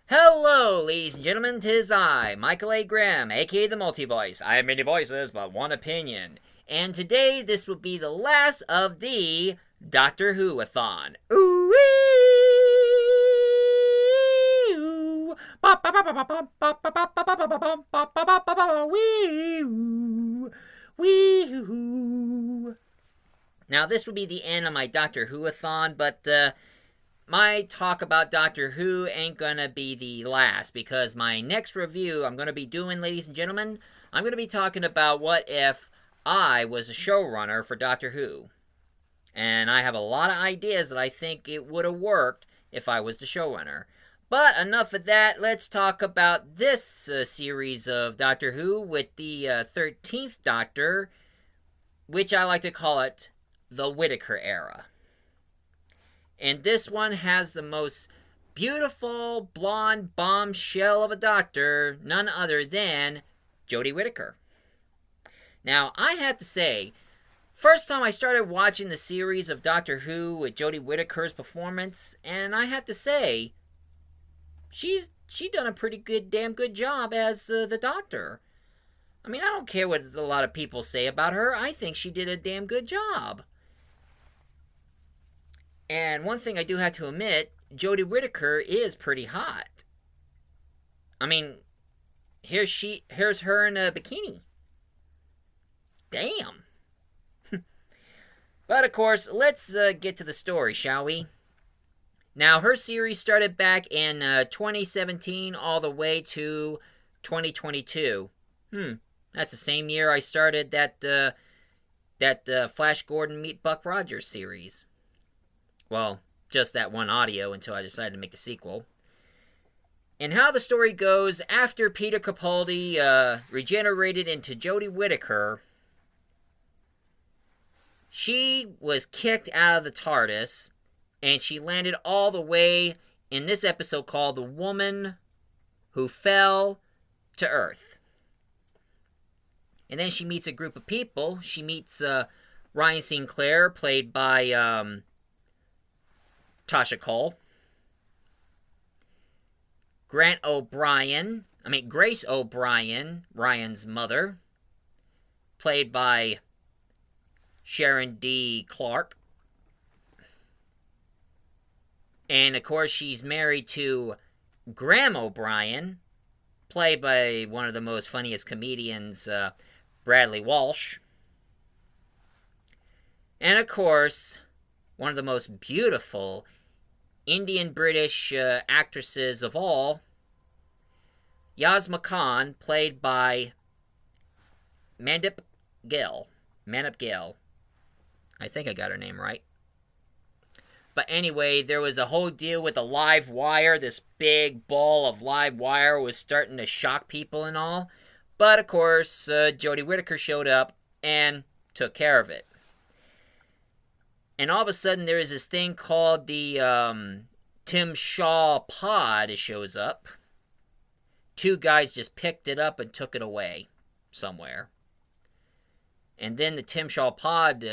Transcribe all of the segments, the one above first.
Hello, ladies and gentlemen, 'tis I, Michael A. Graham, aka the Multi-Voice. I have many voices, but one opinion. And today, this will be the last of the Doctor Who-Athon. Ooh-wee! Now, this will be the end of my Doctor Who-Athon, but my talk about Doctor Who ain't gonna be the last, because my next review I'm gonna be doing, ladies and gentlemen, I'm gonna be talking about what if I was a showrunner for Doctor Who. And I have a lot of ideas that I think it would have worked if I was the showrunner. But enough of that, let's talk about this series of Doctor Who with the 13th Doctor, which I like to call it the Whittaker era. And this one has the most beautiful blonde bombshell of a doctor, none other than Jodie Whittaker. Now, I have to say, first time I started watching the series of Doctor Who with Jodie Whittaker's performance, and I have to say, she done a pretty damn good job as the Doctor. I mean, I don't care what a lot of people say about her. I think she did a damn good job. And one thing I do have to admit, Jodie Whittaker is pretty hot. I mean, here's her in a bikini. Damn. But of course, let's get to the story, shall we? Now, her series started back in 2017 all the way to 2022. That's the same year I started that Flash Gordon Meet Buck Rogers series. Well, just that one audio until I decided to make the sequel. And how the story goes, after Peter Capaldi regenerated into Jodie Whittaker, she was kicked out of the TARDIS, and she landed all the way in this episode called The Woman Who Fell to Earth. And then she meets a group of people. She meets Ryan Sinclair, played by Tasha Cole. Grace O'Brien, Ryan's mother, played by Sharon D. Clarke. And of course, she's married to Graham O'Brien, played by one of the most funniest comedians, Bradley Walsh. And of course, one of the most beautiful Indian-British actresses of all, Yasmin Khan, played by Mandeep Gill. I think I got her name right. But anyway, there was a whole deal with the live wire. This big ball of live wire was starting to shock people and all. But of course, Jodie Whittaker showed up and took care of it. And all of a sudden, there is this thing called the Tim Shaw pod. It shows up. Two guys just picked it up and took it away somewhere. And then the Tim Shaw pod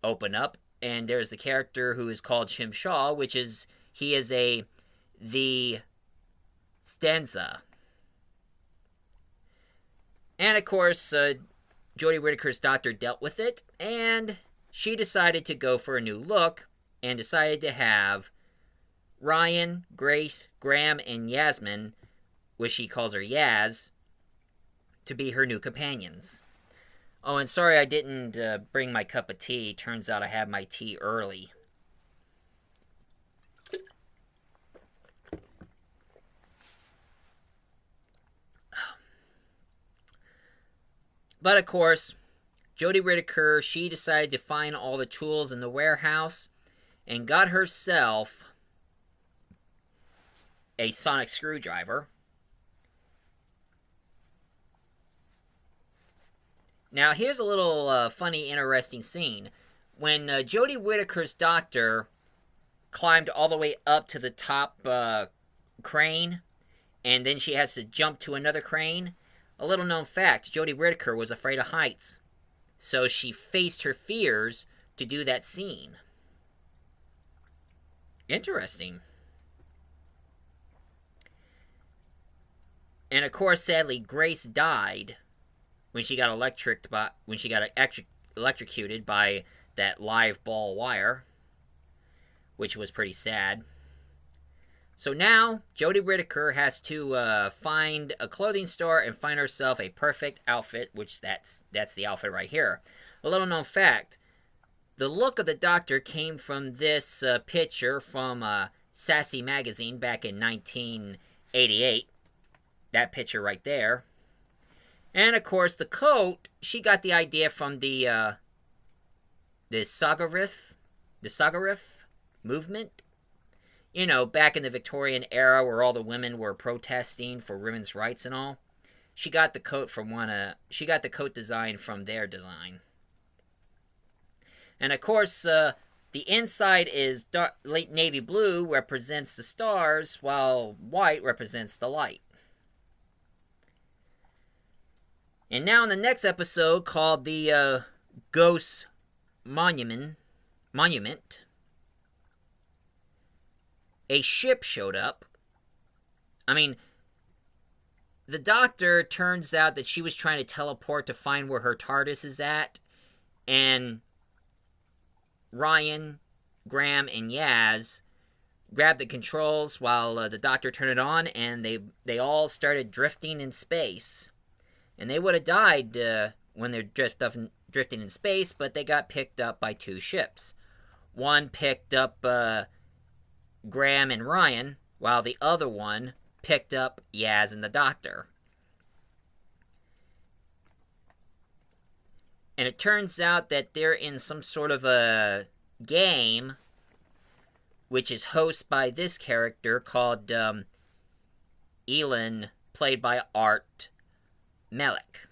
opened up, and there's the character who is called Tim Shaw, which is, he is the Stanza. And of course, Jodie Whittaker's doctor dealt with it, and she decided to go for a new look, and decided to have Ryan, Grace, Graham, and Yasmin, which she calls her Yaz, to be her new companions. Oh, and sorry I didn't bring my cup of tea. Turns out I had my tea early. But of course, Jodie Whittaker, she decided to find all the tools in the warehouse and got herself a sonic screwdriver. Now, here's a little funny, interesting scene. When Jodie Whittaker's doctor climbed all the way up to the top crane, and then she has to jump to another crane, a little known fact, Jodie Whittaker was afraid of heights. So she faced her fears to do that scene. Interesting. And of course, sadly, Grace died when she got electrocuted by that live ball wire, which was pretty sad. So now, Jodie Whittaker has to find a clothing store and find herself a perfect outfit, which that's the outfit right here. A little known fact, the look of the Doctor came from this picture from Sassy magazine back in 1988. That picture right there. And of course, the coat, she got the idea from the Sagarif movement. You know, back in the Victorian era where all the women were protesting for women's rights and all. She got the coat she got the coat design from their design. And of course, the inside is light navy blue, represents the stars, while white represents the light. And now in the next episode, called the Ghost Monument, a ship showed up. I mean, the Doctor, turns out that she was trying to teleport to find where her TARDIS is at, and Ryan, Graham, and Yaz grabbed the controls while the Doctor turned it on, and they all started drifting in space. And they would have died when they're drifting in space, but they got picked up by two ships. One picked up Graham and Ryan, while the other one picked up Yaz and the Doctor. And it turns out that they're in some sort of a game, which is hosted by this character called Elin, played by Art Malik.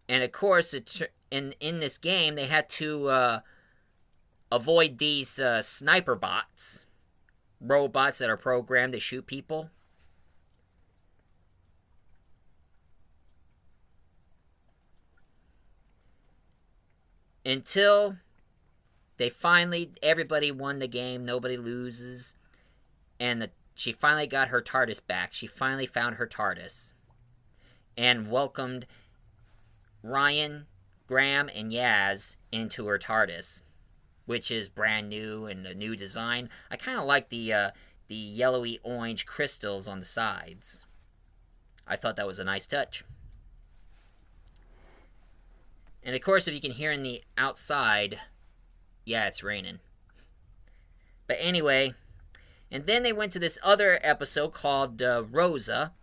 And of course, in this game, they had to avoid these sniper bots, robots that are programmed to shoot people. Until everybody won the game, nobody loses, and she finally got her TARDIS back. She finally found her TARDIS and welcomed Ryan, Graham, and Yaz into her TARDIS, which is brand new and a new design. I kind of like the yellowy orange crystals on the sides. I thought that was a nice touch. And of course, if you can hear in the outside, yeah, it's raining. But anyway, and then they went to this other episode called Rosa,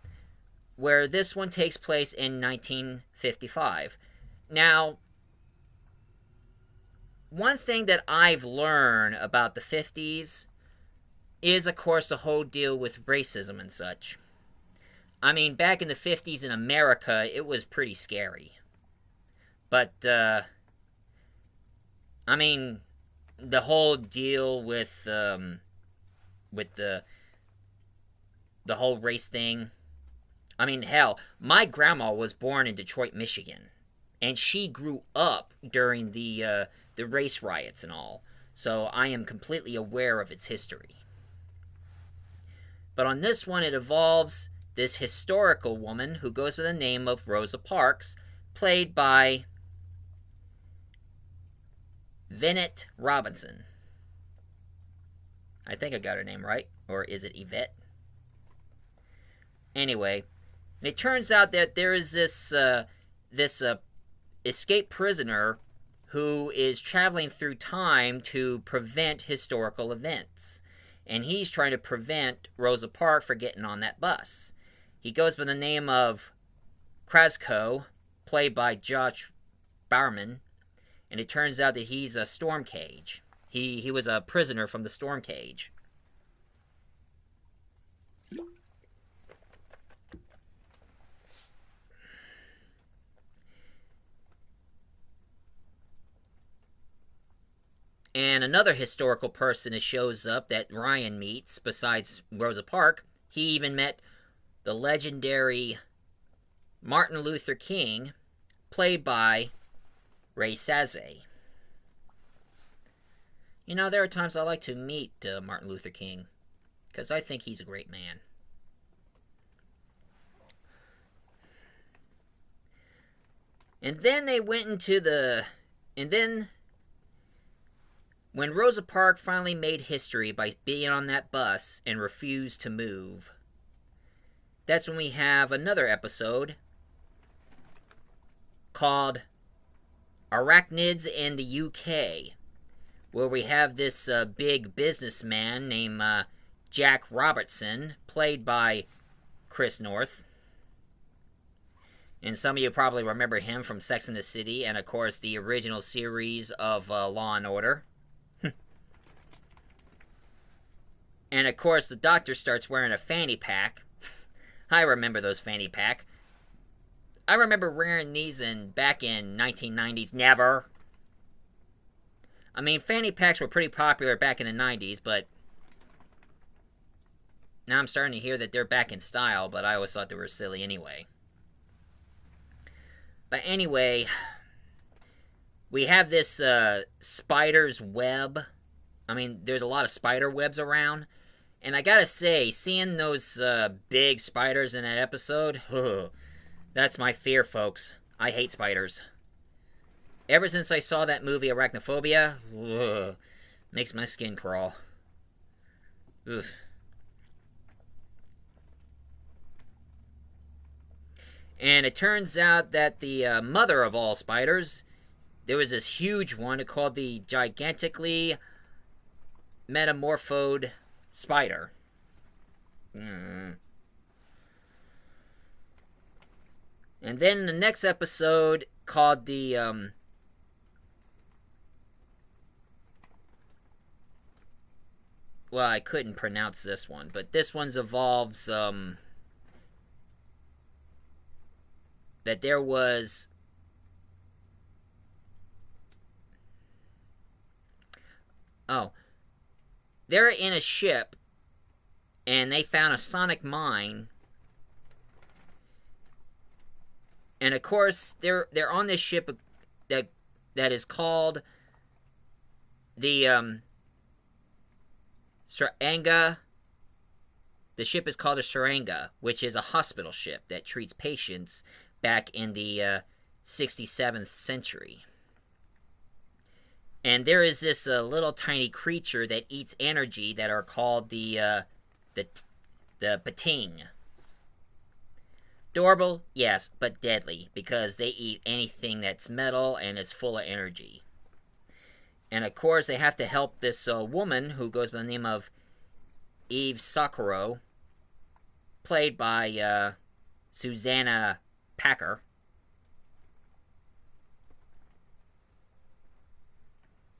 where this one takes place in 1955. Now, one thing that I've learned about the 50s is, of course, the whole deal with racism and such. I mean, back in the 50s in America, it was pretty scary. But, I mean, the whole deal with the whole race thing. I mean, hell, my grandma was born in Detroit, Michigan, and she grew up during the race riots and all. So I am completely aware of its history. But on this one, it involves this historical woman who goes by the name of Rosa Parks, played by Vinette Robinson. I think I got her name right. Or is it Yvette? Anyway, and it turns out that there is this escaped prisoner who is traveling through time to prevent historical events. And he's trying to prevent Rosa Parks from getting on that bus. He goes by the name of Krasko, played by Josh Barman. And it turns out that he's a storm cage. He was a prisoner from the storm cage. And another historical person that shows up that Ryan meets, besides Rosa Parks, he even met the legendary Martin Luther King, played by Ray Saze. You know, there are times I like to meet Martin Luther King. because I think he's a great man. And then they went into the... And then, when Rosa Parks finally made history by being on that bus and refused to move, that's when we have another episode called Arachnids in the UK, where we have this big businessman named Jack Robertson, played by Chris North. And some of you probably remember him from Sex and the City, and of course the original series of Law and Order. And of course the Doctor starts wearing a fanny pack. I remember those fanny pack. I remember wearing these back in 1990s. Never. I mean, fanny packs were pretty popular back in the 90s, but now I'm starting to hear that they're back in style, but I always thought they were silly anyway. But anyway, we have this spider's web. I mean, there's a lot of spider webs around. And I gotta say, seeing those big spiders in that episode, that's my fear, folks. I hate spiders. Ever since I saw that movie, Arachnophobia, makes my skin crawl. Ugh. And it turns out that the mother of all spiders, there was this huge one called the gigantically metamorphosed spider. And then the next episode called the well, I couldn't pronounce this one, but this one involves that there was they're in a ship and they found a sonic mine, and of course they're on this ship that is called the Saranga. The ship is called a Saranga, which is a hospital ship that treats patients back in the 67th century. And there is this little tiny creature that eats energy that are called the Pating. Adorable, yes, but deadly, because they eat anything that's metal and is full of energy. And of course, they have to help this woman who goes by the name of Eve Sakuro, played by Susanna Packer.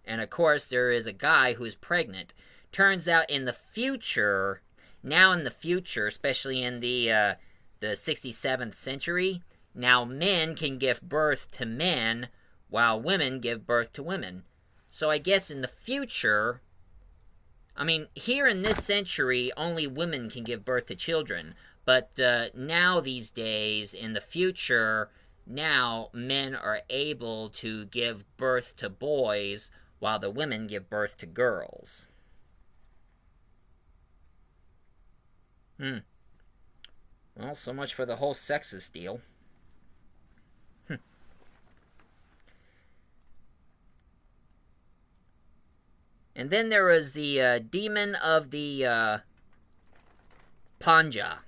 And of course, there is a guy who's pregnant. Turns out in the future, especially in the 67th century, now men can give birth to men while women give birth to women. So I guess in the future, I mean, here in this century, only women can give birth to children. But now these days, in the future, now men are able to give birth to boys while the women give birth to girls. Well, so much for the whole sexist deal. And then there was the demon of the Panja,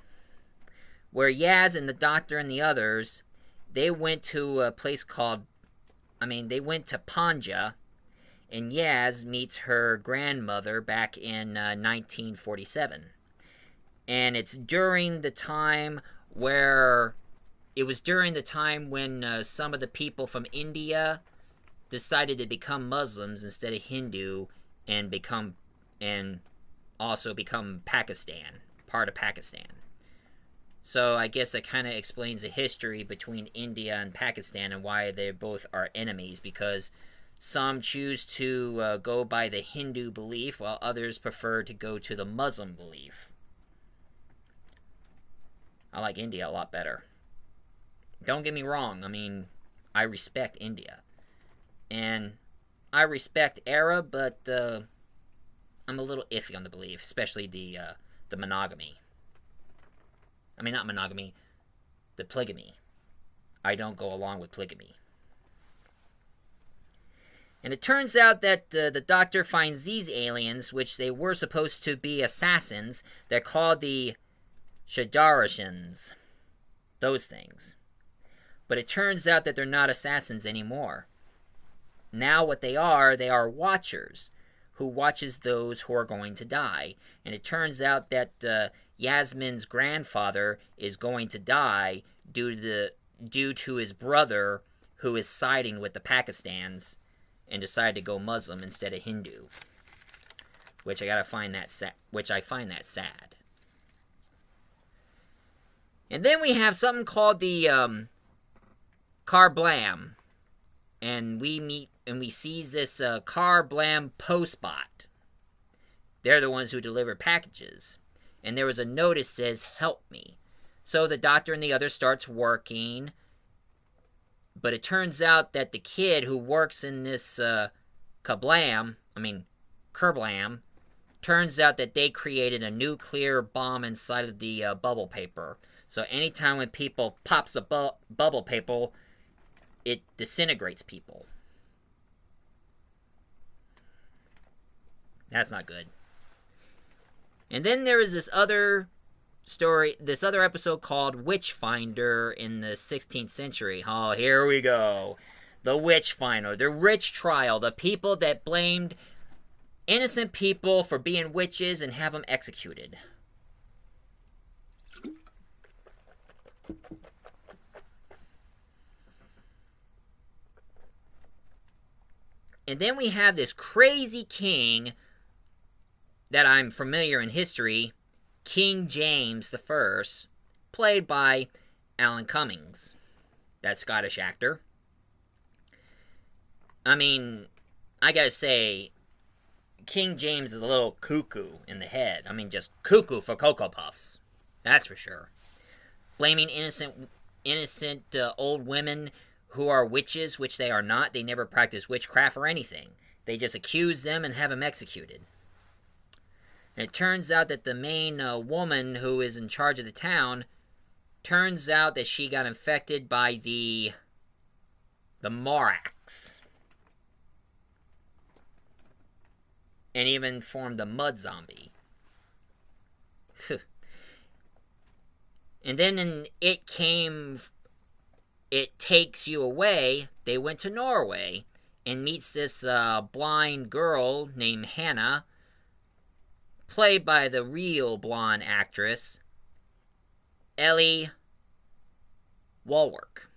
where Yaz and the Doctor and the others, they went to a place called, they went to Panja, and Yaz meets her grandmother back in 1947. And it's during the time when some of the people from India decided to become Muslims instead of Hindu, and also become Pakistan, part of Pakistan. So I guess that kind of explains the history between India and Pakistan and why they both are enemies, because some choose to go by the Hindu belief while others prefer to go to the Muslim belief. I like India a lot better. Don't get me wrong, I respect India. And I respect Arab, but I'm a little iffy on the belief, especially the the monogamy. I mean, not monogamy, the polygamy. I don't go along with polygamy. And it turns out that the Doctor finds these aliens, which they were supposed to be assassins. They're called the Shadarashans. Those things. But it turns out that they're not assassins anymore. Now what they are watchers, who watches those who are going to die. And it turns out that Yasmin's grandfather is going to die due to his brother, who is siding with the Pakistans and decided to go Muslim instead of Hindu, which I find that sad. And then we have something called the Karblam, and we see this Karblam postbot. They're the ones who deliver packages, and there was a notice says "Help me." So the Doctor and the others starts working. But it turns out that the kid who works in this Kerblam, turns out that they created a nuclear bomb inside of the bubble paper. So anytime when people pops a bubble paper, it disintegrates people. That's not good. And then there is this other episode called Witchfinder in the 16th century. Oh, here we go. The Witchfinder, the witch trial, the people that blamed innocent people for being witches and have them executed. And then we have this crazy king that I'm familiar in history, King James I, played by Alan Cummings, that Scottish actor. I mean, I gotta say, King James is a little cuckoo in the head. I mean, just cuckoo for Cocoa Puffs. That's for sure. Blaming innocent old women who are witches, which they are not. They never practice witchcraft or anything. They just accuse them and have them executed. And it turns out that the main woman who is in charge of the town, turns out that she got infected by the Morax. And even formed the mud zombie. And then in It Takes You Away, they went to Norway and meets this blind girl named Hannah, played by the real blonde actress, Ellie Walwork.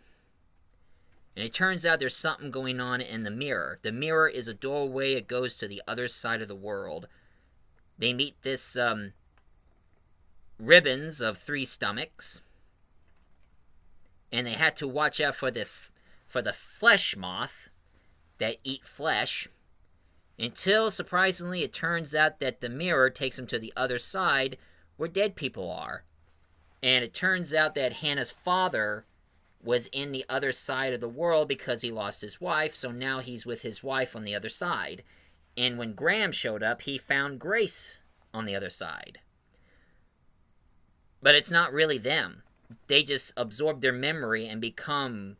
And it turns out there's something going on in the mirror. The mirror is a doorway. It goes to the other side of the world. They meet this Ribbons of Three Stomachs. And they had to watch out for the flesh moth that eat flesh. Until, surprisingly, it turns out that the mirror takes them to the other side where dead people are. And it turns out that Hannah's father was in the other side of the world because he lost his wife, so now he's with his wife on the other side. And when Graham showed up, he found Grace on the other side. But it's not really them. They just absorb their memory and become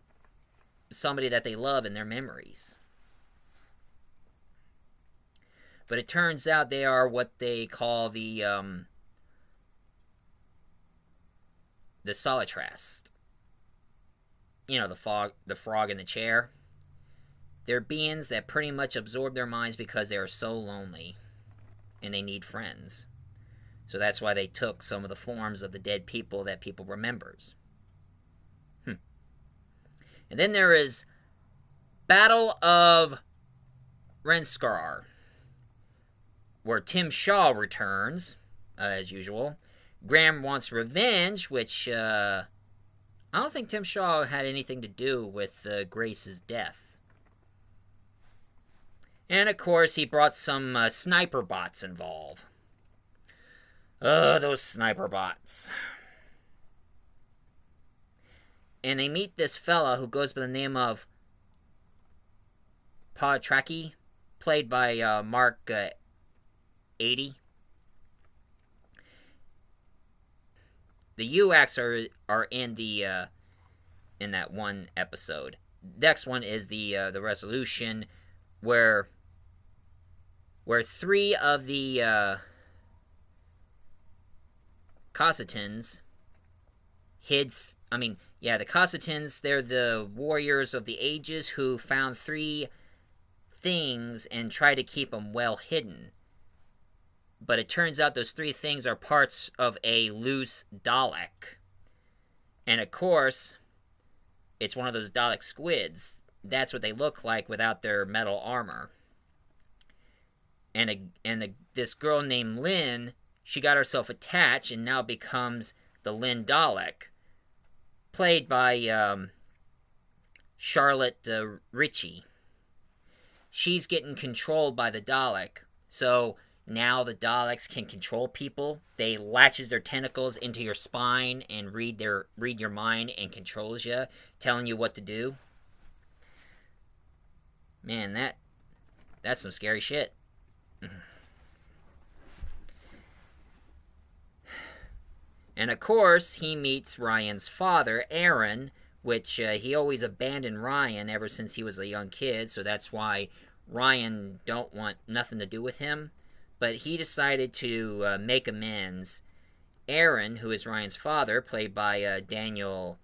somebody that they love in their memories. But it turns out they are what they call the solitrast. You know, the frog in the chair. They're beings that pretty much absorb their minds because they are so lonely and they need friends. So that's why they took some of the forms of the dead people that people remembers. And then there is Battle of Renskar, where Tim Shaw returns, as usual. Graham wants revenge, which I don't think Tim Shaw had anything to do with Grace's death. And, of course, he brought some sniper bots involved. Those sniper bots. And they meet this fella who goes by the name of Patraki, played by Mark 80. the UX are in the in that one episode. Next one is the resolution where three of the Cossatans hid. The Cossatans, they're the warriors of the ages who found three things and try to keep them well hidden. But it turns out those three things are parts of a loose Dalek. And of course, it's one of those Dalek squids. That's what they look like without their metal armor. And this girl named Lynn, she got herself attached and now becomes the Lynn Dalek, played by Charlotte Ritchie. She's getting controlled by the Dalek. So now the Daleks can control people. They latches their tentacles into your spine and read your mind and controls you, telling you what to do. Man, that's some scary shit. And of course, he meets Ryan's father, Aaron, which he always abandoned Ryan ever since he was a young kid, so that's why Ryan don't want nothing to do with him. But he decided to make amends. Aaron, who is Ryan's father, played by Daniel...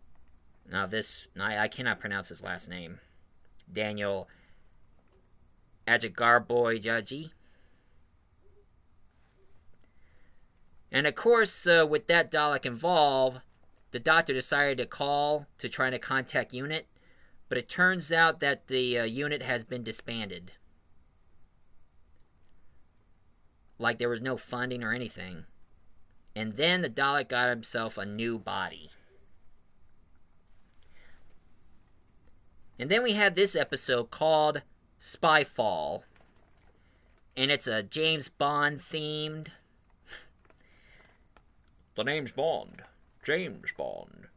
I cannot pronounce his last name. Daniel Ajagarboy-Jaji. And of course, with that Dalek involved, the Doctor decided to call to try to contact UNIT, but it turns out that the unit has been disbanded. Like there was no funding or anything. And then the Dalek got himself a new body. And then we have this episode called Spyfall. And it's a James Bond themed. The name's Bond. James Bond.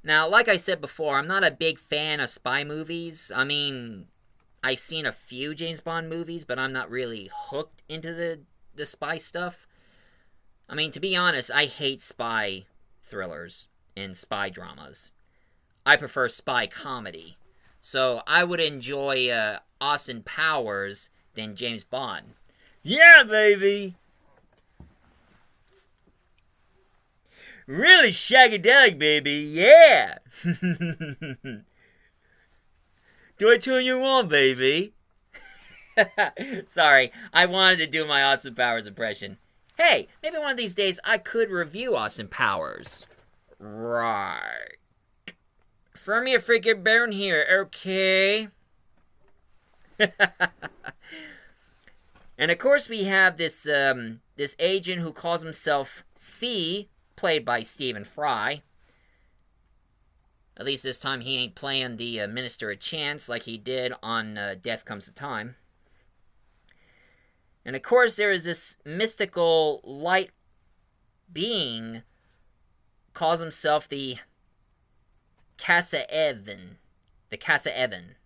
Now, like I said before, I'm not a big fan of spy movies. I've seen a few James Bond movies, but I'm not really hooked into the spy stuff. To be honest, I hate spy thrillers and spy dramas. I prefer spy comedy. So I would enjoy Austin Powers than James Bond. Yeah, baby! Really shagadelic, baby, yeah! Do I turn you on, baby? Sorry, I wanted to do my Austin Powers impression. Hey, maybe one of these days I could review Austin Powers. Right. Throw me a freaking bone here, okay? And of course we have this agent who calls himself C, played by Stephen Fry. At least this time he ain't playing the Minister of Chance like he did on Death Comes to Time. And of course there is this mystical light being, calls himself the Casa-Evan. The Casa-Evan.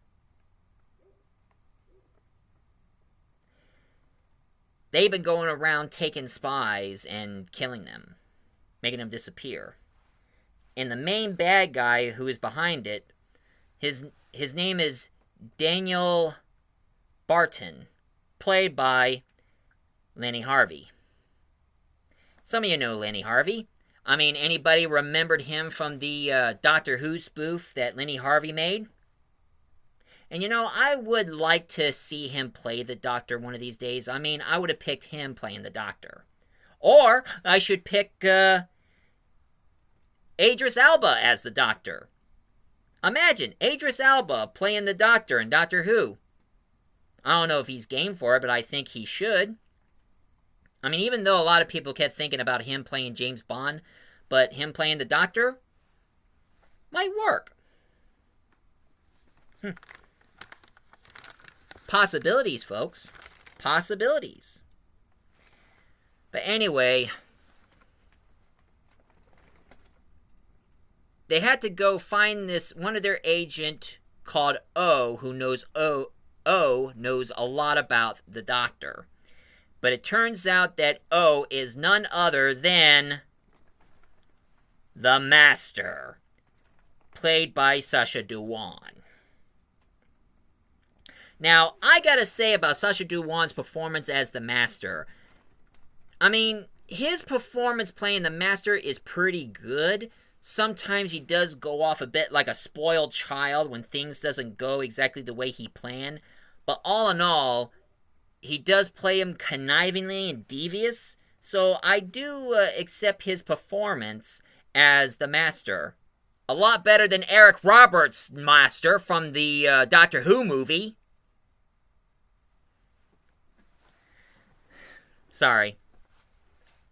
They've been going around taking spies and killing them, making them disappear. And the main bad guy who is behind it, his name is Daniel Barton, played by Lenny Harvey. Some of you know Lenny Harvey. Anybody remembered him from the Doctor Who spoof that Lenny Harvey made? And I would like to see him play the Doctor one of these days. I would have picked him playing the Doctor. Or I should pick Idris Elba as the Doctor. Imagine Idris Elba playing the Doctor in Doctor Who. I don't know if he's game for it, but I think he should. Even though a lot of people kept thinking about him playing James Bond, but him playing the Doctor might work. Possibilities, folks. Possibilities. But anyway, they had to go find one of their agent called O, who knows O knows a lot about the Doctor. But it turns out that O is none other than the Master, played by Sacha Dhawan. Now, I gotta say about Sacha Dhawan's performance as the Master, I mean, his performance playing the Master is pretty good. Sometimes he does go off a bit like a spoiled child when things doesn't go exactly the way he planned. But all in all, he does play him connivingly and devious. So I do accept his performance as the Master. A lot better than Eric Roberts' Master from the Doctor Who movie. Sorry.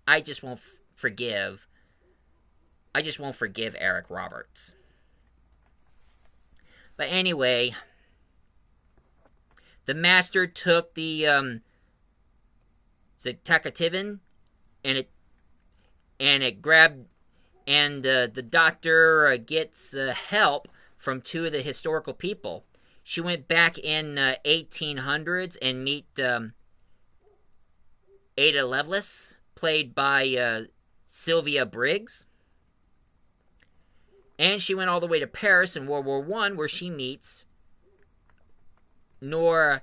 I just won't forgive Eric Roberts. But anyway, the Master took the Takativan, and it grabbed, and the Doctor gets help from two of the historical people. She went back in 1800s and meet Ada Lovelace, played by Sylvia Briggs. And she went all the way to Paris in World War I, where she meets Noor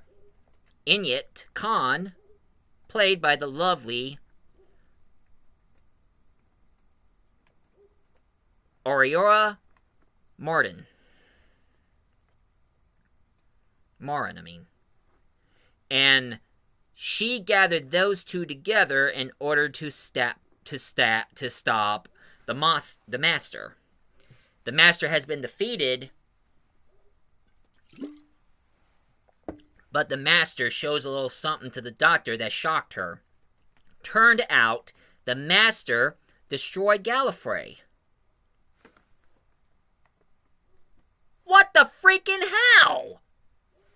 Inayat Khan, played by the lovely Aurora Morin. And she gathered those two together in order to stop the Master. The Master has been defeated, but the Master shows a little something to the Doctor that shocked her. Turned out, the Master destroyed Gallifrey. What the freaking hell?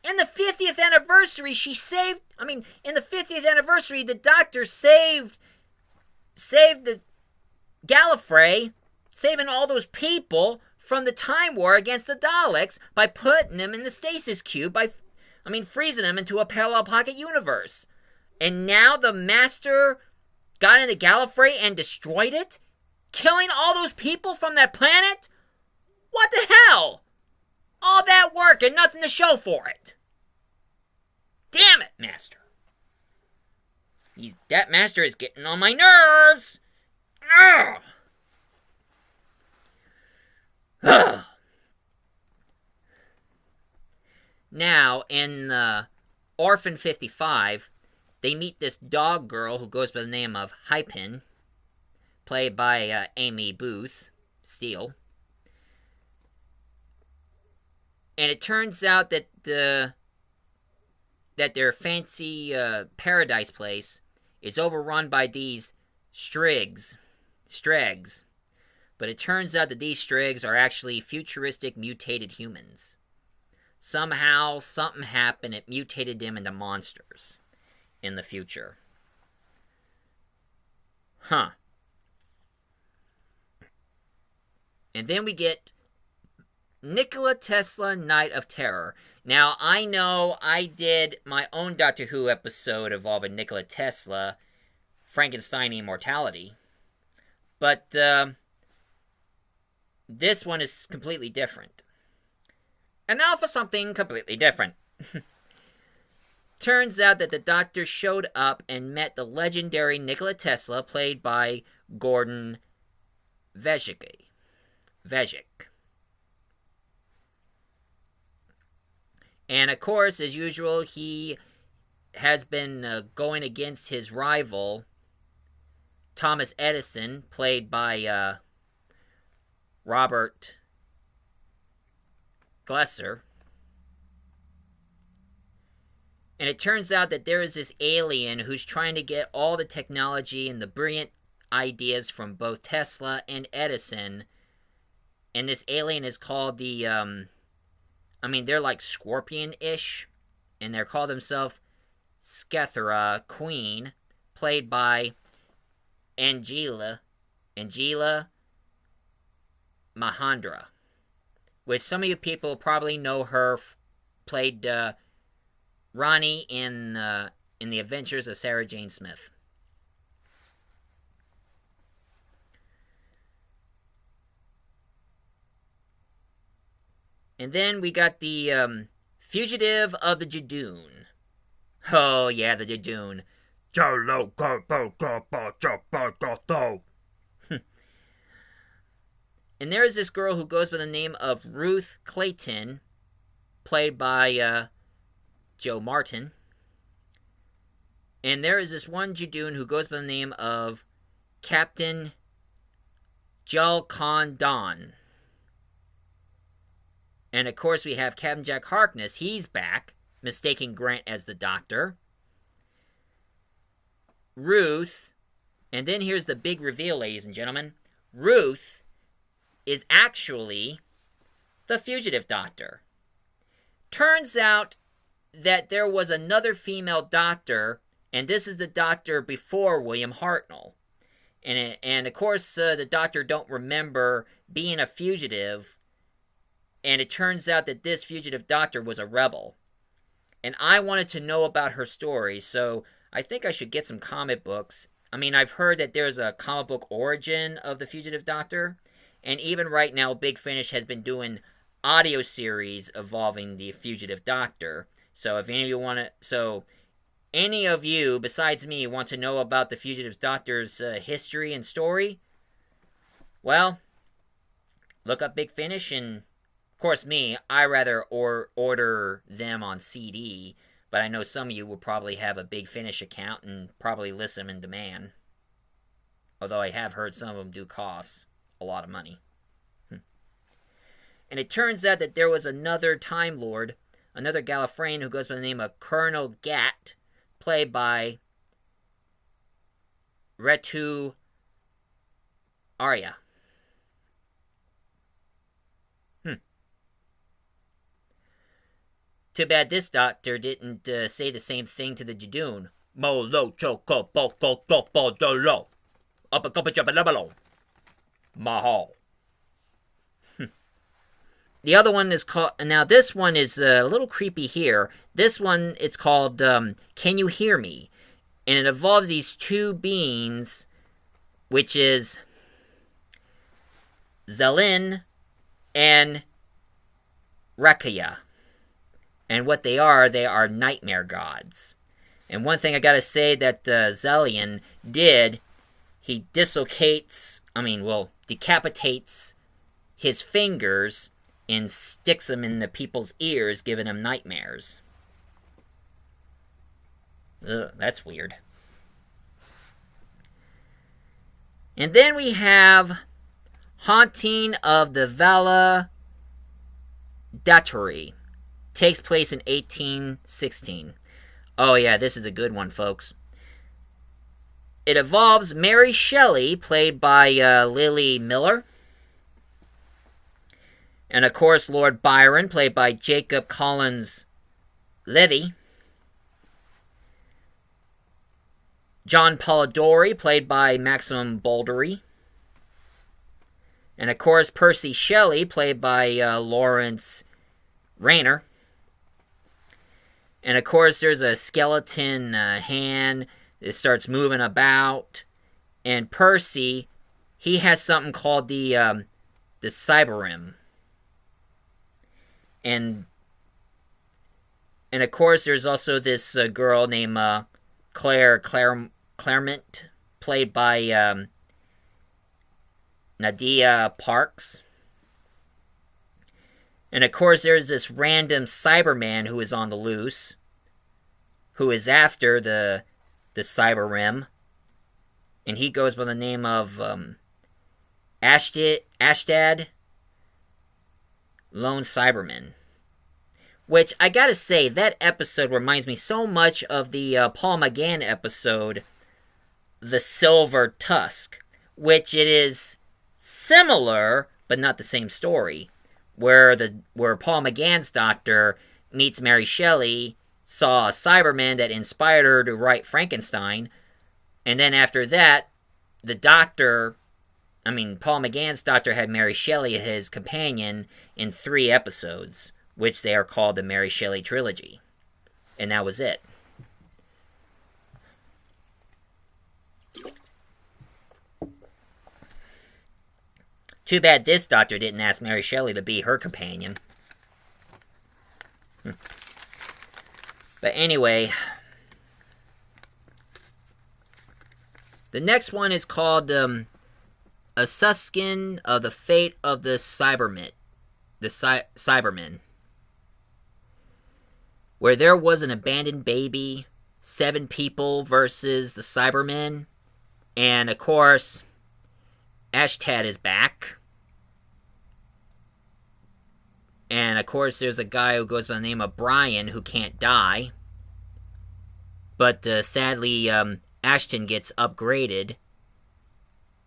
In the 50th anniversary, in the 50th anniversary, the Doctor saved the Gallifrey, saving all those people from the Time War against the Daleks by putting them in the stasis cube, freezing them into a parallel pocket universe. And now the Master got into Gallifrey and destroyed it? Killing all those people from that planet? What the hell? All that work and nothing to show for it. Damn it, Master. That Master is getting on my nerves. Ugh. Now, in Orphan 55, they meet this dog girl who goes by the name of Hypin, played by Amy Booth Steele. And it turns out that their fancy paradise place is overrun by these stregs. But it turns out that these stregs are actually futuristic mutated humans. Somehow, something happened, it mutated them into monsters in the future. Huh. And then we get Nikola Tesla, Night of Terror. Now, I know I did my own Doctor Who episode involving Nikola Tesla, Frankenstein Immortality. But this one is completely different. And now for something completely different. Turns out that the Doctor showed up and met the legendary Nikola Tesla, played by Gordon Vejic. And of course, as usual, he has been going against his rival, Thomas Edison, played by Robert Glesser. And it turns out that there is this alien who's trying to get all the technology and the brilliant ideas from both Tesla and Edison. And this alien is called the, they're like scorpion-ish. And they're called themselves Skethera Queen, played by Angela Mahendra. Which some of you people probably know her, played Ronnie in the Adventures of Sarah Jane Smith. And then we got the Fugitive of the Ji-Hun. Oh yeah, the Ji-Hun. And there is this girl who goes by the name of Ruth Clayton, played by Joe Martin. And there is this one Ji-Hun who goes by the name of Captain Jal Khan Don. And of course we have Captain Jack Harkness. He's back, mistaking Grant as the Doctor. Ruth, and then here's the big reveal, ladies and gentlemen. Ruth is actually the fugitive Doctor. Turns out that there was another female Doctor, and this is the Doctor before William Hartnell. And of course, the Doctor don't remember being a fugitive, and it turns out that this fugitive Doctor was a rebel. And I wanted to know about her story, so I think I should get some comic books. I mean, I've heard that there's a comic book origin of the fugitive Doctor, and even right now, Big Finish has been doing audio series involving the fugitive Doctor. So if any of you besides me want to know about the fugitive Doctor's history and story, well, look up Big Finish, and of course me, I rather order them on CD, but I know some of you will probably have a Big Finish account and probably list them in demand. Although I have heard some of them do cost a lot of money. And it turns out that there was another Time Lord, another Gallifreyan who goes by the name of Colonel Gat, played by Retu Arya. Too bad this Doctor didn't say the same thing to the Ji-Hun. Molo choko boko topo dolo. Mahal. The other one is called... Now, this one is a little creepy here. This one, it's called Can You Hear Me? And it involves these two beings, which is Zelin and Rakaya. And what they are nightmare gods. And one thing I gotta say that Zelian did, he decapitates his fingers and sticks them in the people's ears, giving them nightmares. Ugh, that's weird. And then we have Haunting of the Vala Dattori. Takes place in 1816. Oh yeah, this is a good one, folks. It involves Mary Shelley, played by Lily Miller. And of course, Lord Byron, played by Jacob Collins Levy. John Polidori, played by Maximum Boldery. And of course, Percy Shelley, played by Lawrence Rayner. And of course, there's a skeleton hand that starts moving about. And Percy, he has something called the Cyberim. And of course, there's also this girl named Claremont, played by Nadia Parks. And of course, there's this random Cyberman who is on the loose, who is after the Cyberim, and he goes by the name of Ashtad Lone Cyberman. Which, I gotta say, that episode reminds me so much of the Paul McGann episode, The Silver Tusk, which it is similar, but not the same story. Where Paul McGann's Doctor meets Mary Shelley, saw a Cyberman that inspired her to write Frankenstein, and then after that, Paul McGann's Doctor had Mary Shelley as his companion in 3 episodes, which they are called the Mary Shelley Trilogy. And that was it. Too bad this Doctor didn't ask Mary Shelley to be her companion. But anyway, the next one is called A Suskin of the Fate of the Cybermen. Where there was an abandoned baby, 7 people versus the Cybermen, and of course, Ashtad is back. And of course, there's a guy who goes by the name of Brian who can't die. But sadly, Ashton gets upgraded.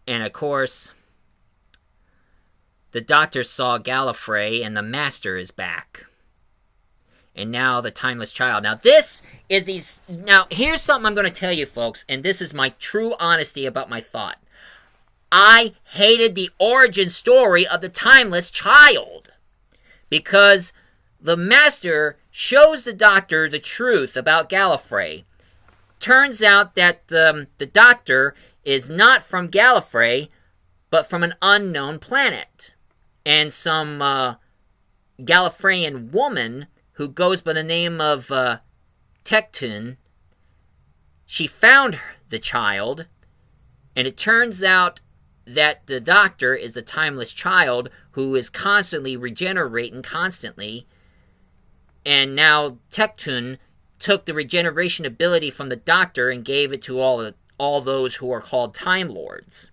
And of course, the Doctor saw Gallifrey and the Master is back. And now the Timeless Child. Now Now, here's something I'm going to tell you, folks, and this is my true honesty about my thought. I hated the origin story of the Timeless Child. Because the Master shows the Doctor the truth about Gallifrey. Turns out that the Doctor is not from Gallifrey, but from an unknown planet. And some Gallifreyan woman who goes by the name of Tectun, she found the child, and it turns out that the Doctor is the Timeless Child who is constantly regenerating constantly, and now Tectun took the regeneration ability from the Doctor and gave it to all those who are called Time Lords.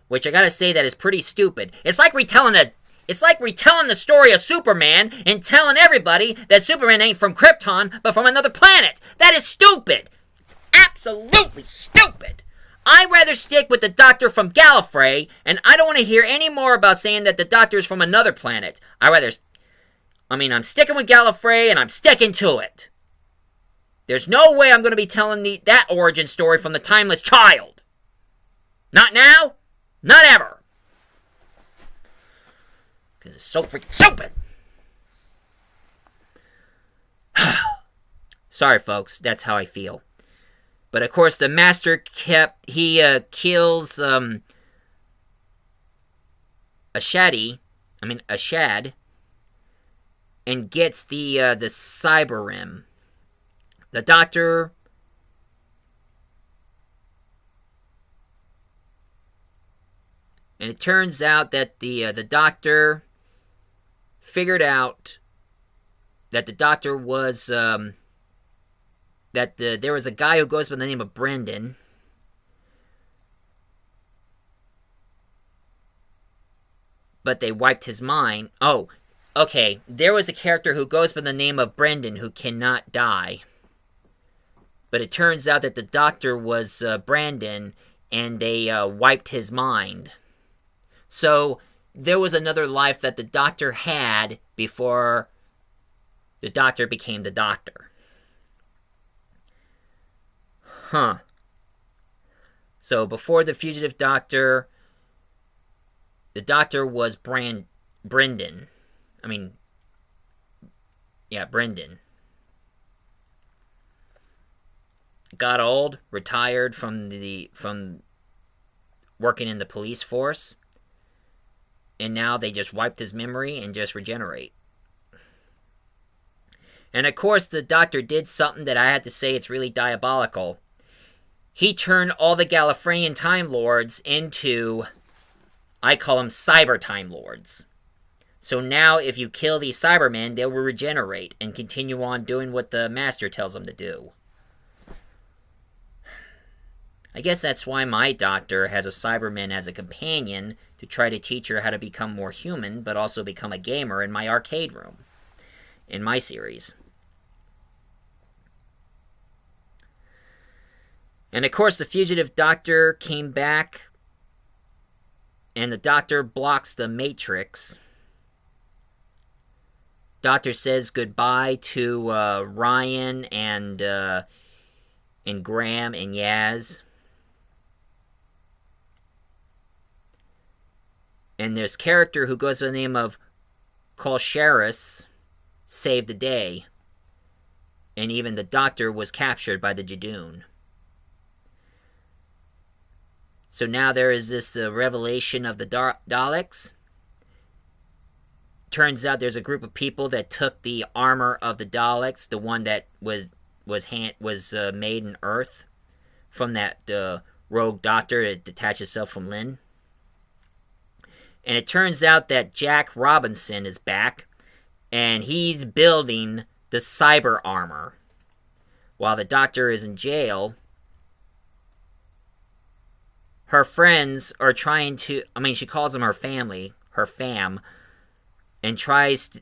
Which I gotta say, that is pretty stupid. It's like retelling the story of Superman and telling everybody that Superman ain't from Krypton, but from another planet. That is stupid. Absolutely stupid. I'd rather stick with the Doctor from Gallifrey, and I don't want to hear any more about saying that the Doctor's from another planet. I'm sticking with Gallifrey, and I'm sticking to it. There's no way I'm going to be telling that origin story from the Timeless Child. Not now, not ever. Because it's so freaking stupid. Sorry, folks, that's how I feel. But of course, the Master kills Ashad, and gets the Cyberrim. The Doctor and it turns out that the Doctor figured out that the Doctor was there was a guy who goes by the name of Brendan. But they wiped his mind. Oh, okay. There was a character who goes by the name of Brendan who cannot die. But it turns out that the Doctor was Brandon, and they wiped his mind. So there was another life that the Doctor had before the Doctor became the Doctor. Huh. So before the Fugitive Doctor, the Doctor was Brendan. Brendan. Got old, retired from working in the police force, and now they just wiped his memory and just regenerate. And of course, the Doctor did something that I had to say it's really diabolical. He turned all the Gallifreyan Time Lords into, I call them Cyber Time Lords. So now if you kill these Cybermen, they will regenerate and continue on doing what the Master tells them to do. I guess that's why my Doctor has a Cyberman as a companion, to try to teach her how to become more human, but also become a gamer in my arcade room, in my series. And of course, the Fugitive Doctor came back, and the Doctor blocks the Matrix. Doctor says goodbye to Ryan and Graham and Yaz. And there's a character who goes by the name of Colsharis saved the day. and even the Doctor was captured by the Ji-Hun. So now there is this revelation of the Daleks. Turns out there's a group of people that took the armor of the Daleks, the one that was made in Earth, from that rogue doctor that detached itself from Lynn. And it turns out that Jack Robinson is back, and he's building the cyber armor. While the Doctor is in jail, her friends are trying to, she calls them her family, her fam, and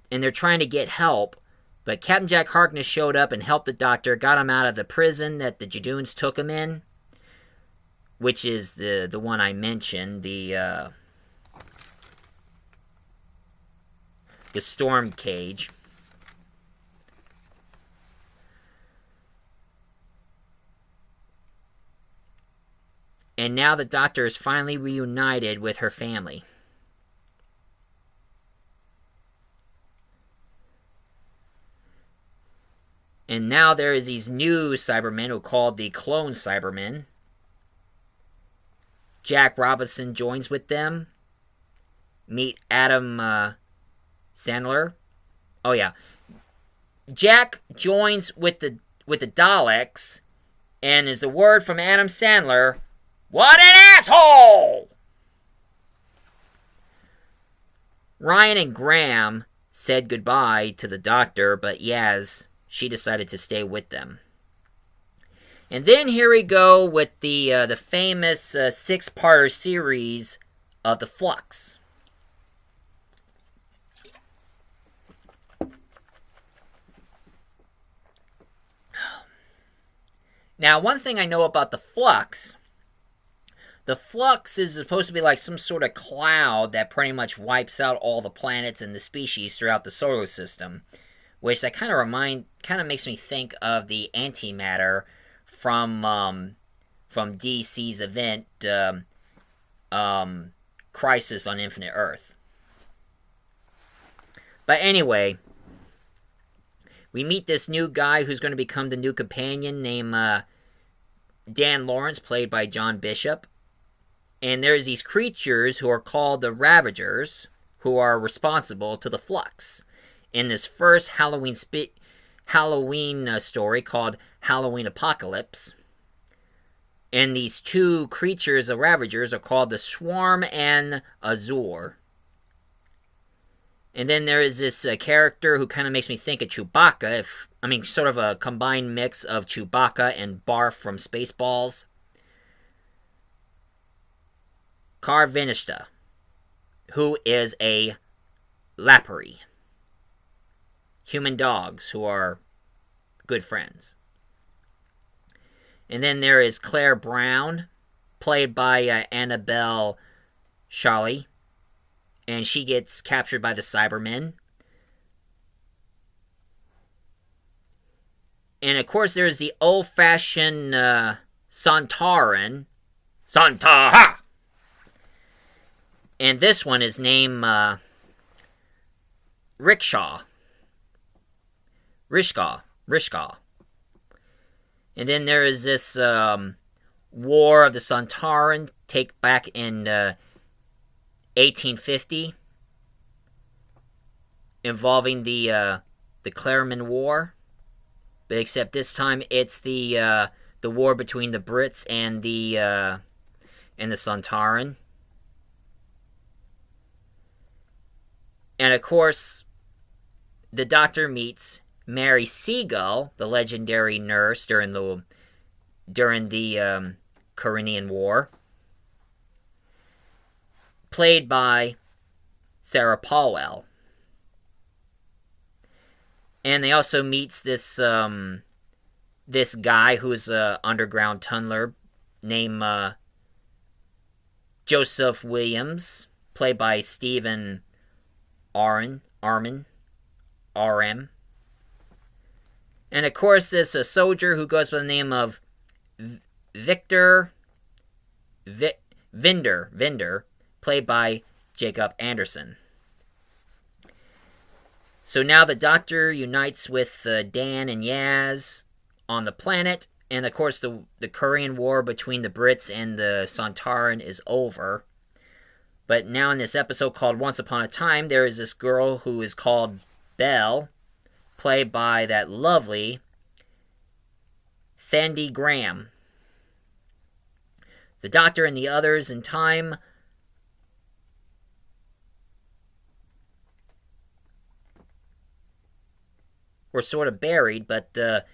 they're trying to get help, but Captain Jack Harkness showed up and helped the Doctor, got him out of the prison that the Ji-Huns took him in, which is the one I mentioned, the storm cage. And now the Doctor is finally reunited with her family. And now there is these new Cybermen who are called the Clone Cybermen. Jack Robinson joins with them. Meet Adam Sandler. Oh yeah, Jack joins with the Daleks, and is a word from Adam Sandler. What an asshole! Ryan and Graham said goodbye to the Doctor, but Yaz, she decided to stay with them. And then here we go with the famous six-parter series of The Flux. Now, one thing I know about The Flux is supposed to be like some sort of cloud that pretty much wipes out all the planets and the species throughout the solar system, which that kind of makes me think of the antimatter from DC's event Crisis on Infinite Earth. But anyway, we meet this new guy who's going to become the new companion named Dan Lawrence, played by John Bishop. And there's these creatures who are called the Ravagers, who are responsible to the Flux in this first Halloween story called Halloween Apocalypse. And these two creatures, the Ravagers, are called the Swarm and Azure. And then there is this character who kind of makes me think of Chewbacca, sort of a combined mix of Chewbacca and Barf from Spaceballs. Karvinishta, who is a Lapari. Human dogs who are good friends. And then there is Claire Brown, played by Annabelle Shawley. And she gets captured by the Cybermen. And of course there's the old-fashioned Sontaran. Sontaha! And this one is named Rishkaw. And then there is this War of the Sontaran, take back in 1850, involving the Clareman War, but except this time it's the war between the Brits and the Sontaran. And of course, the Doctor meets Mary Seagull, the legendary nurse during the Korean War, played by Sarah Paulwell. And they also meets this guy who's an underground tunneler named Joseph Williams, played by Stephen RM. And of course, there's a soldier who goes by the name of Victor Vinder, played by Jacob Anderson. So now the Doctor unites with Dan and Yaz on the planet, and of course the Korean War between the Brits and the Sontaran is over. But now in this episode called Once Upon a Time, there is this girl who is called Belle, played by that lovely Thandi Graham. The Doctor and the others in time were sort of buried, but the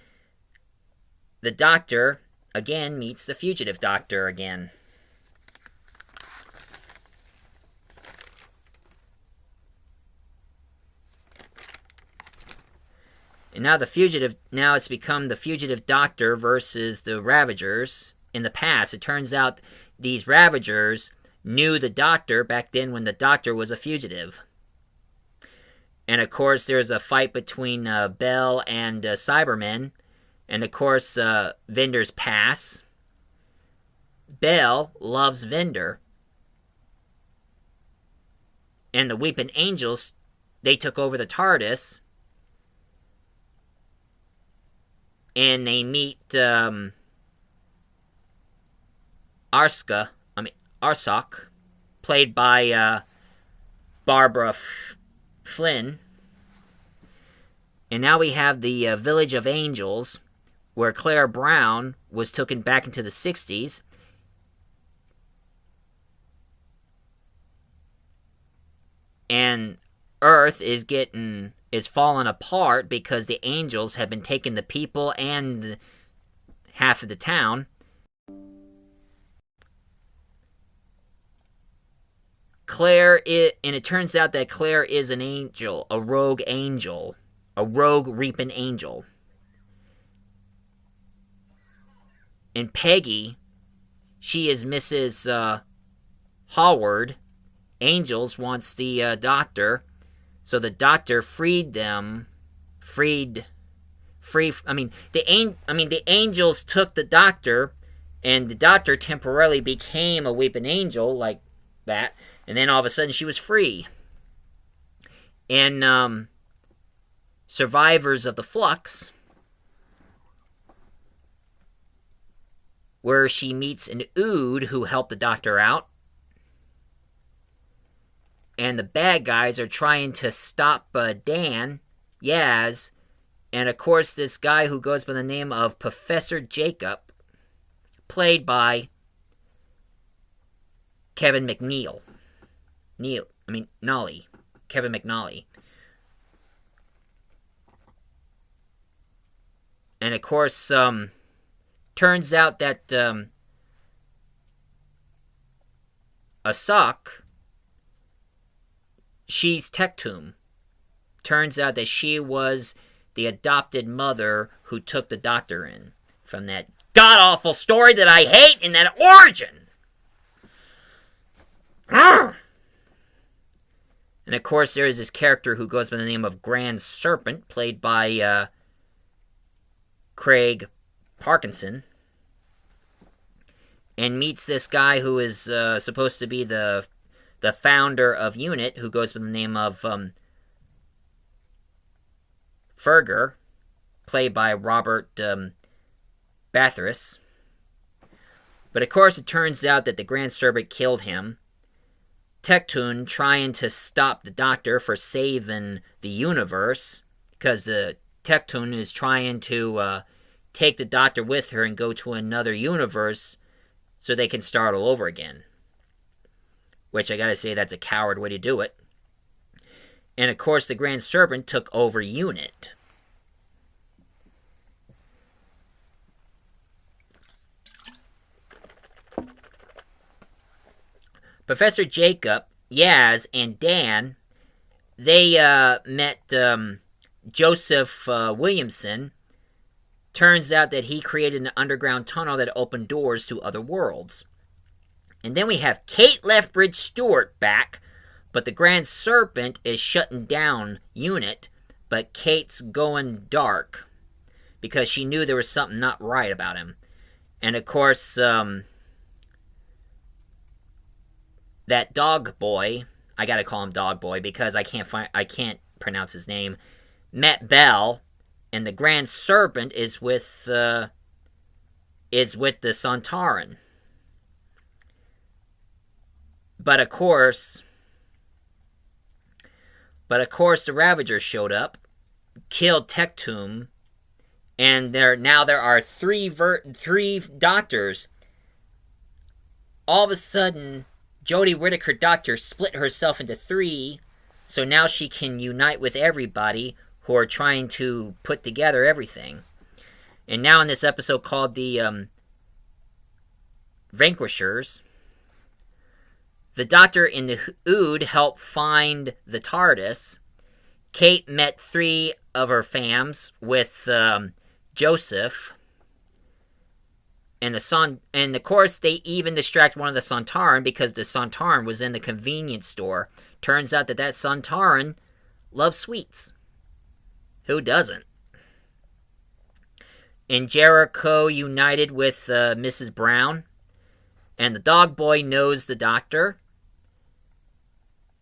Doctor again meets the fugitive Doctor again. And now it's become the fugitive Doctor versus the Ravagers. In the past, it turns out these Ravagers knew the Doctor back then when the Doctor was a fugitive. And of course, there's a fight between Bell and Cybermen. And of course, Vinder's pass. Bell loves Vinder. And the Weeping Angels, they took over the TARDIS. And they meet Arsok, played by Barbara Flynn. And now we have the Village of Angels, where Claire Brown was taken back into the 60s. And Earth is falling apart because the angels have been taking the people and half of the town. And it turns out that Claire is an angel, a rogue reaping angel. And Peggy, she is Mrs. Howard. Angels wants the Doctor, so the Doctor freed them. The angels took the Doctor, and the Doctor temporarily became a weeping angel like that. And then all of a sudden she was free. And Survivors of the Flux, where she meets an Ood who helped the Doctor out. And the bad guys are trying to stop Dan, Yaz, and of course this guy who goes by the name of Professor Jacob, played by Kevin McNeil. Kevin McNally. And of course, turns out that Asak, she's Tectum. Turns out that she was the adopted mother who took the Doctor in from that god-awful story that I hate in that origin. And of course, there is this character who goes by the name of Grand Serpent, played by Craig Parkinson, and meets this guy who is supposed to be the founder of UNIT, who goes by the name of Ferger, played by Robert Bathurst. But of course, it turns out that the Grand Serpent killed him. Tectum trying to stop the Doctor for saving the universe, because the Tectum is trying to take the Doctor with her and go to another universe so they can start all over again. Which I gotta say, that's a coward way to do it. And of course, the Grand Serpent took over UNIT. Professor Jacob, Yaz, and Dan, they met Joseph Williamson. Turns out that he created an underground tunnel that opened doors to other worlds. And then we have Kate Lethbridge Stewart back, but the Grand Serpent is shutting down UNIT, but Kate's going dark because she knew there was something not right about him. And of course, that dog boy, I gotta call him Dog Boy because I can't pronounce his name, met Bell, and the Grand Serpent is with the Sontaran. But of course, the Ravagers showed up, killed Tectum, and there are three doctors. All of a sudden, Jodie Whittaker Doctor split herself into three, so now she can unite with everybody who are trying to put together everything. And now in this episode called the Vanquishers, the Doctor and the Ood help find the TARDIS. Kate met three of her fams with Joseph. And of course, they even distract one of the Sontaran because the Sontaran was in the convenience store. Turns out that Sontaran loves sweets. Who doesn't? And Jericho united with Mrs. Brown. And the dog boy knows the Doctor.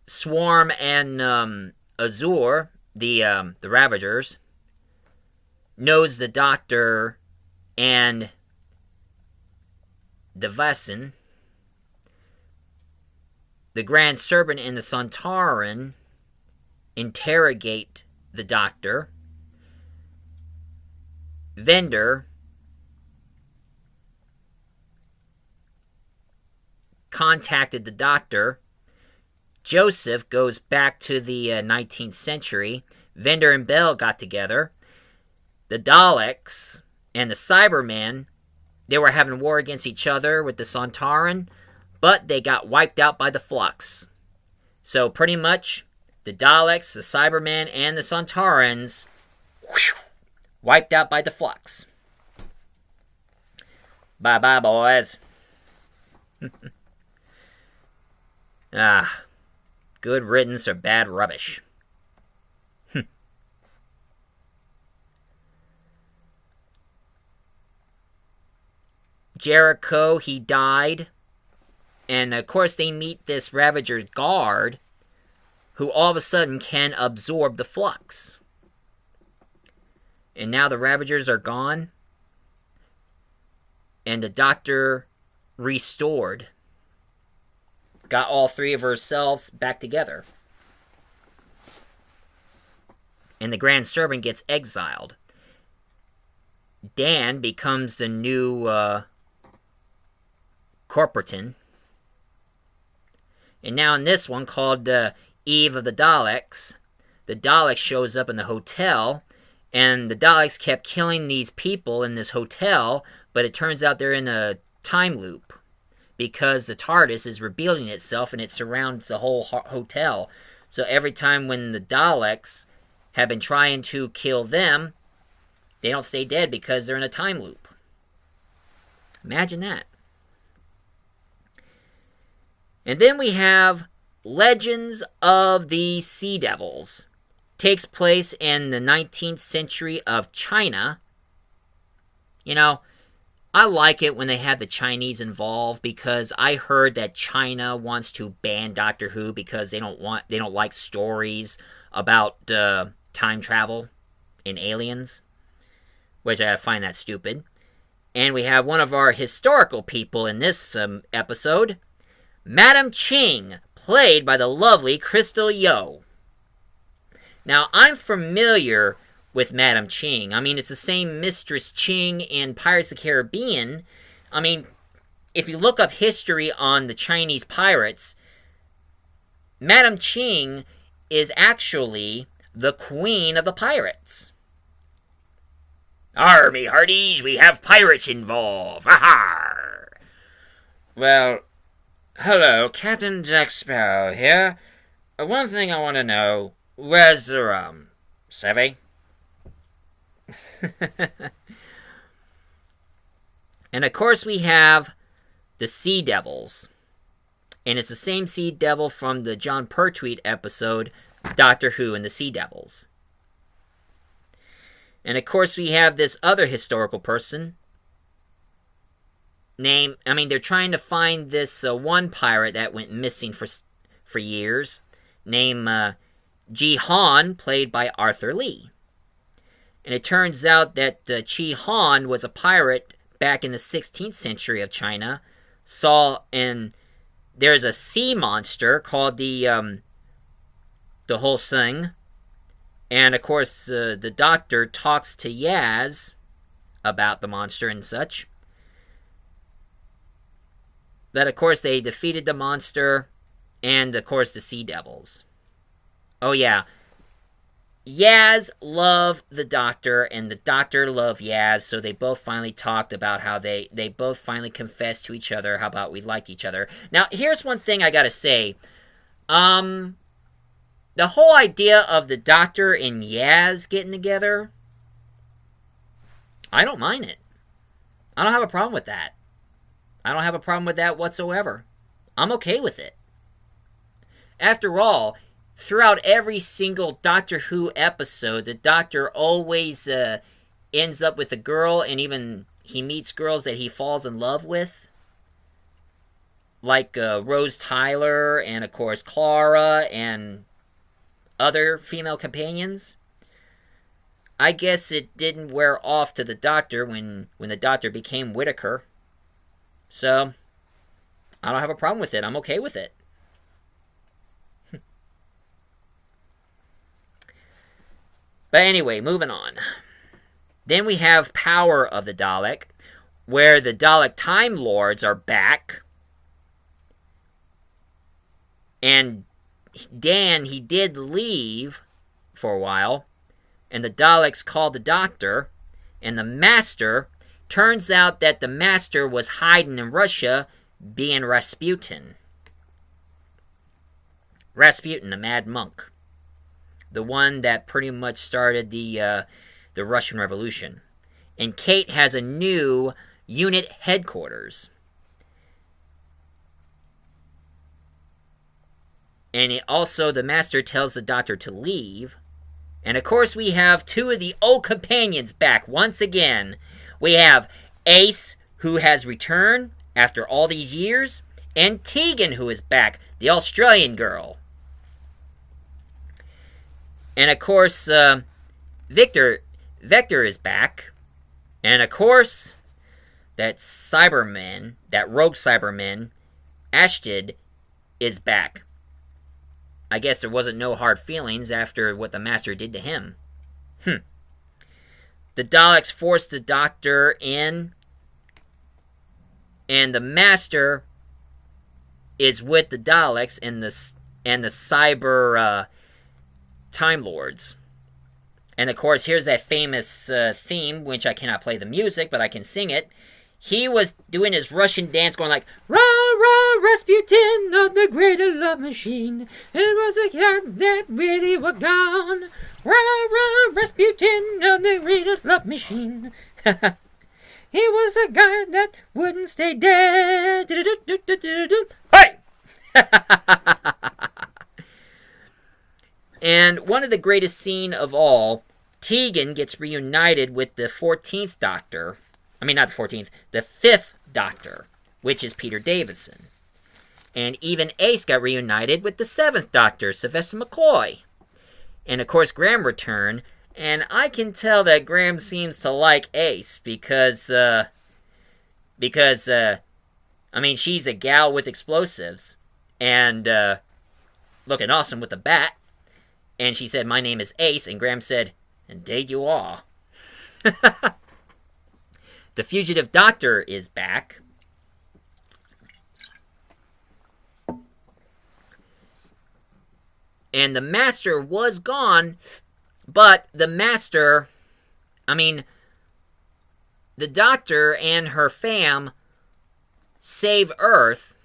Swarm and Azure, the Ravagers, knows the Doctor and the Vesson. The Grand Serpent and the Sontaran interrogate the Doctor. Vendor contacted the Doctor. Joseph goes back to the 19th century. Vendor and Bell got together. The Daleks and the Cybermen, they were having war against each other with the Sontaran, but they got wiped out by the Flux. So pretty much, the Daleks, the Cybermen, and the Sontarans wiped out by the Flux. Bye-bye, boys. Good riddance or bad rubbish. Jericho, he died. And of course they meet this Ravager guard who all of a sudden can absorb the Flux. And now the Ravagers are gone. And the Doctor restored. Got all three of herselves back together. And the Grand Serpent gets exiled. Dan becomes the new Corporaton. And now in this one called Eve of the Daleks, the Daleks shows up in the hotel, and the Daleks kept killing these people in this hotel, but it turns out they're in a time loop because the TARDIS is rebuilding itself and it surrounds the whole hotel. So every time when the Daleks have been trying to kill them, they don't stay dead because they're in a time loop. Imagine that. And then we have Legends of the Sea Devils. Takes place in the 19th century of China. You know, I like it when they have the Chinese involved because I heard that China wants to ban Doctor Who because they don't like stories about time travel and aliens, which I find that stupid. And we have one of our historical people in this episode, Madam Ching, played by the lovely Crystal Yo. Now, I'm familiar with Madam Ching. I mean, it's the same Mistress Ching in Pirates of the Caribbean. I mean, if you look up history on the Chinese pirates, Madam Ching is actually the queen of the pirates. Arr, me hearties, we have pirates involved. Ha-ha! Well, hello, Captain Jack Sparrow here. One thing I want to know, where's the rum? Savvy? And of course we have the Sea Devils. And it's the same Sea Devil from the John Pertwee episode, Doctor Who and the Sea Devils. And of course we have this other historical person they're trying to find this one pirate that went missing for years, named Ji-Hun, played by Arthur Lee. And it turns out that Ji-Hun was a pirate back in the 16th century of China. And there's a sea monster called the whole thing. And of course, the Doctor talks to Yaz about the monster and such. But of course, they defeated the monster and of course the Sea Devils. Oh yeah, Yaz loved the Doctor, and the Doctor loved Yaz, so they both finally talked about how they both finally confessed to each other how about we liked each other. Now, here's one thing I gotta say. The whole idea of the Doctor and Yaz getting together, I don't mind it. I don't have a problem with that. I don't have a problem with that whatsoever. I'm okay with it. After all, throughout every single Doctor Who episode, the Doctor always ends up with a girl, and even he meets girls that he falls in love with. Like Rose Tyler, and of course Clara, and other female companions. I guess it didn't wear off to the Doctor when the Doctor became Whittaker. So, I don't have a problem with it. I'm okay with it. But anyway, moving on. Then we have Power of the Dalek, where the Dalek Time Lords are back. And Dan, he did leave for a while. And the Daleks called the Doctor. And the Master, turns out that the Master was hiding in Russia, being Rasputin. Rasputin, the Mad Monk. The one that pretty much started the Russian Revolution. And Kate has a new unit headquarters. And also the Master tells the Doctor to leave. And of course we have two of the old companions back once again. We have Ace, who has returned after all these years. And Tegan, who is back, the Australian girl. And of course, Vector is back. And of course, that Cyberman, that rogue Cyberman, Ashtid, is back. I guess there wasn't no hard feelings after what the Master did to him. The Daleks forced the Doctor in. And the Master is with the Daleks and the Cyber Time Lords. And of course, here's that famous theme, which I cannot play the music, but I can sing it. He was doing his Russian dance going like, "Rah, rah, Rasputin of the greater love machine. It was a cat that really was gone. Rah, rah, Rasputin of the greatest love machine. He was the guy that wouldn't stay dead. Hey!" And one of the greatest scenes of all, Tegan gets reunited with the 14th Doctor. I mean, not the 14th, the 5th Doctor, which is Peter Davison. And even Ace got reunited with the 7th Doctor, Sylvester McCoy. And of course, Graham returned, and I can tell that Graham seems to like Ace because I mean, she's a gal with explosives, and looking awesome with a bat. And she said, "My name is Ace," and Graham said, "Indeed you are." The Fugitive Doctor is back. And the Master was gone, but the Master, the Doctor and her fam save Earth.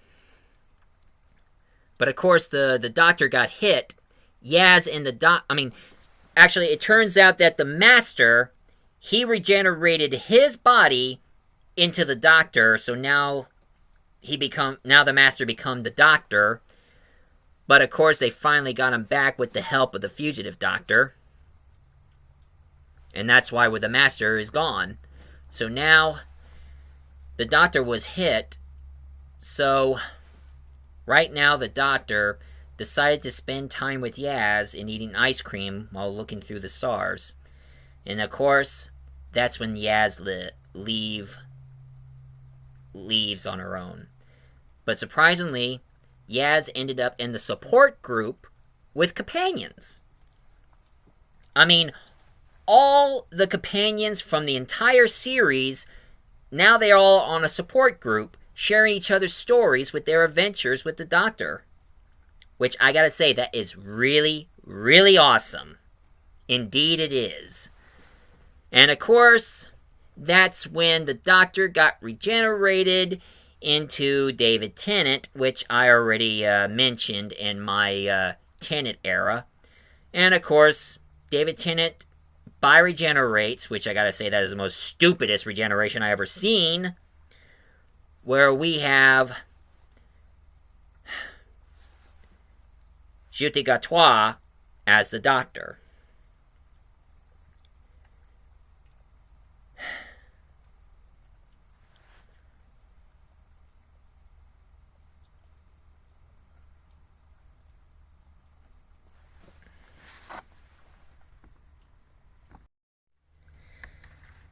But of course, the Doctor got hit. Yaz and actually, it turns out that the Master, he regenerated his body into the Doctor, so now the Master become the Doctor. But of course, they finally got him back with the help of the Fugitive Doctor. And that's why the Master is gone. So now, the Doctor was hit. So, right now the Doctor decided to spend time with Yaz and eating ice cream while looking through the stars. And of course, that's when Yaz leaves on her own. But surprisingly, Yaz ended up in the support group with companions. I mean, all the companions from the entire series, now they're all on a support group, sharing each other's stories with their adventures with the Doctor. Which I gotta say, that is really, really awesome. Indeed it is. And of course, that's when the Doctor got regenerated into David Tennant, which I already mentioned in my Tennant era. And of course, David Tennant bi-regenerates, which I gotta say that is the most stupidest regeneration I ever seen, where we have Whittaker as the Doctor.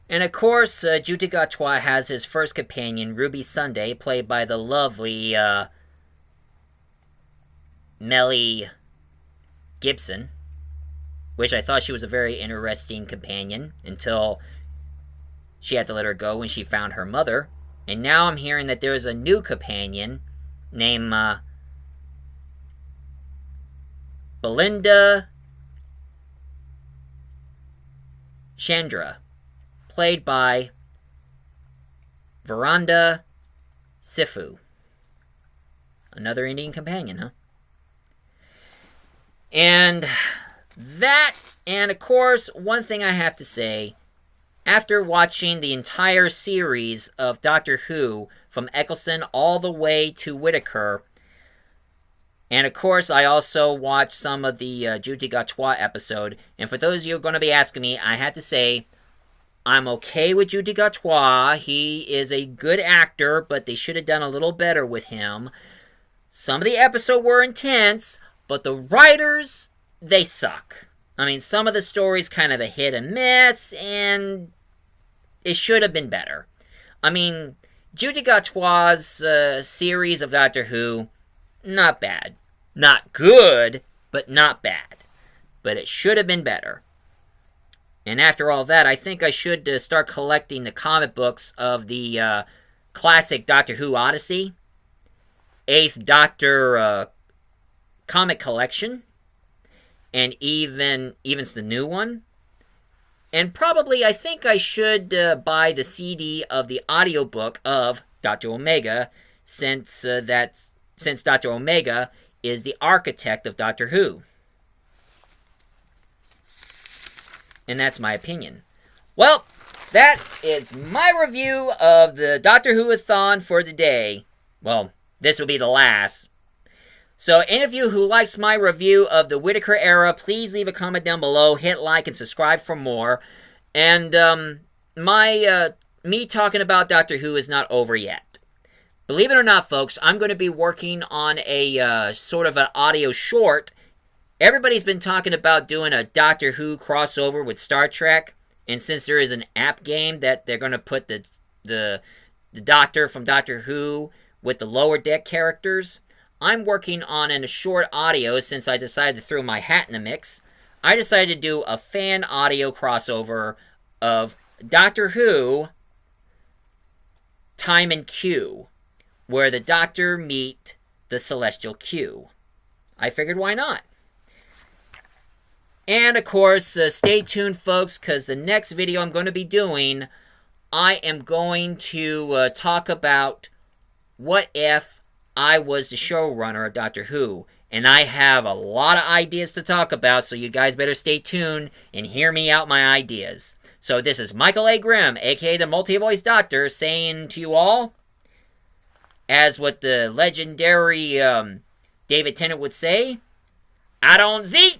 And of course, Whittaker has his first companion, Ruby Sunday, played by the lovely Mellie Gibson, which I thought she was a very interesting companion until she had to let her go when she found her mother. And now I'm hearing that there is a new companion named Belinda Chandra, played by Veranda Sifu. Another Indian companion, huh? And of course, one thing I have to say, after watching the entire series of Doctor Who, from Eccleston all the way to Whittaker, and of course, I also watched some of the Whittaker episode, and for those of you who are going to be asking me, I have to say, I'm okay with Whittaker. He is a good actor, but they should have done a little better with him. Some of the episodes were intense, but the writers, they suck. I mean, some of the stories kind of a hit and miss, and it should have been better. I mean, Whittaker's series of Doctor Who, not bad. Not good, but not bad. But it should have been better. And after all that, I think I should start collecting the comic books of the classic Doctor Who Odyssey, 8th Doctor comic collection, and even the new one. And probably, I think I should buy the CD of the audiobook of Dr. Omega, since Dr. Omega is the architect of Doctor Who. And that's my opinion. Well, that is my review of the Doctor Who-Athon for today. Well, this will be the last. So, any of you who likes my review of the Whittaker era, please leave a comment down below, hit like, and subscribe for more. And, me talking about Doctor Who is not over yet. Believe it or not, folks, I'm going to be working on a, sort of an audio short. Everybody's been talking about doing a Doctor Who crossover with Star Trek, and since there is an app game that they're going to put the Doctor from Doctor Who with the Lower Deck characters, I'm working on a short audio since I decided to throw my hat in the mix. I decided to do a fan audio crossover of Doctor Who Time and Q, where the Doctor meet the Celestial Q. I figured, why not? And, of course, stay tuned, folks, because the next video I'm going to be doing, I am going to talk about what if I was the showrunner of Doctor Who. And I have a lot of ideas to talk about, so you guys better stay tuned and hear me out my ideas. So this is Michael A. Grimm, a.k.a. the Multi-Voice Doctor, saying to you all, as what the legendary David Tennant would say, I don't see.